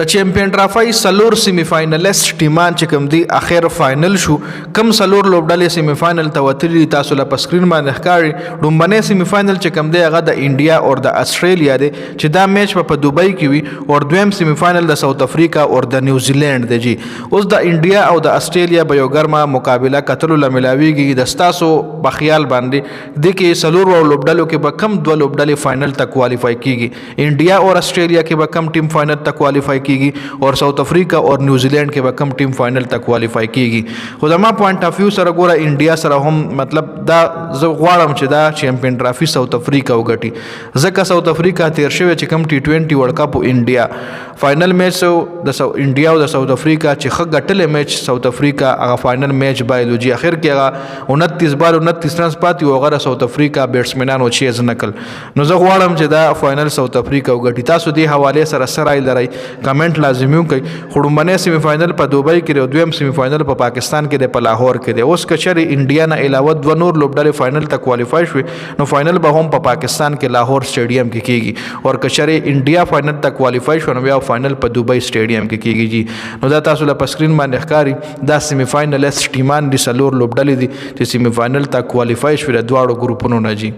د چیمپئن ټرافي سلور سیمی فائنلیست ټیمان چې کوم دی اخر فائنل شو کم سلور لوبډلې سیمی فائنل ته وتلي تاسو له پسکرین باندې ښکاري ډومبنه سیمی فائنل چې کوم دی هغه د انډیا او د استرالیا دی چې دا میچ په دوبۍ کې وي او دویم سیمی فائنل د ساوث افریقا او د نیوزیلند دی جی اوس د انډیا او د استرالیا به یو ګرمه مقابله کتلو لملاویږي د ستاسو په خیال باندې د کې سلور لوبډلو کې به کم دوه لوبډلې فائنل ته کوالیفای کیږي انډیا او استرالیا کې به کم ټیم فائنل ته کوالیفای کیږي اور ساوث افریقا اور نیوزیلینڈ کې به کم ټیم فائنل ته کوالیفای کیږي خو زما پوینټ اف ویو سره ګوره انډیا سره هم مطلب دا زه غواړم چې دا چیمپئن ټرافي ساوث افریقا وګټي ځکه ساوث افریقا تیر شوی چې کم T20 ورلد کپ انډیا فائنل میچ د انډیا او د ساوث افریقا چې ښه ګټلې میچ ساوث افریقا هغه فائنل میچ بایلوجي اخر کې هغه 29 بال 29 رنز پاتې او هغه ساوث افریقا بیټسمنانو چیز نکل نو زه غواړم چې دا فائنل ساوث افریقا وګټي تاسو دې حواله سره سره لري کمنټ لازمي وکړئ خړومبنه سیمی فائنل په دوبۍ کې او دویم سیمی فائنل په پاکستان کې د لاهور کې دی اوس کچري انډیا نه علاوه دوه نور لوبډلې فائنل ته کوالیفای شوي نو فائنل به هم په پاکستان کې لاهور سټیډیم کې کیږي او کچري انډیا فائنل ته کوالیفای شو نو بیا فائنل په دوبۍ سټیډیم کې کیږي جی نو دا تاسو له پسکرین باندې ښکاری دا سیمی فائنلیست ټیمان دي سلور لوبډلې دي چې سیمی فائنل ته کوالیفای شوي د دواړو ګروپونو نه جی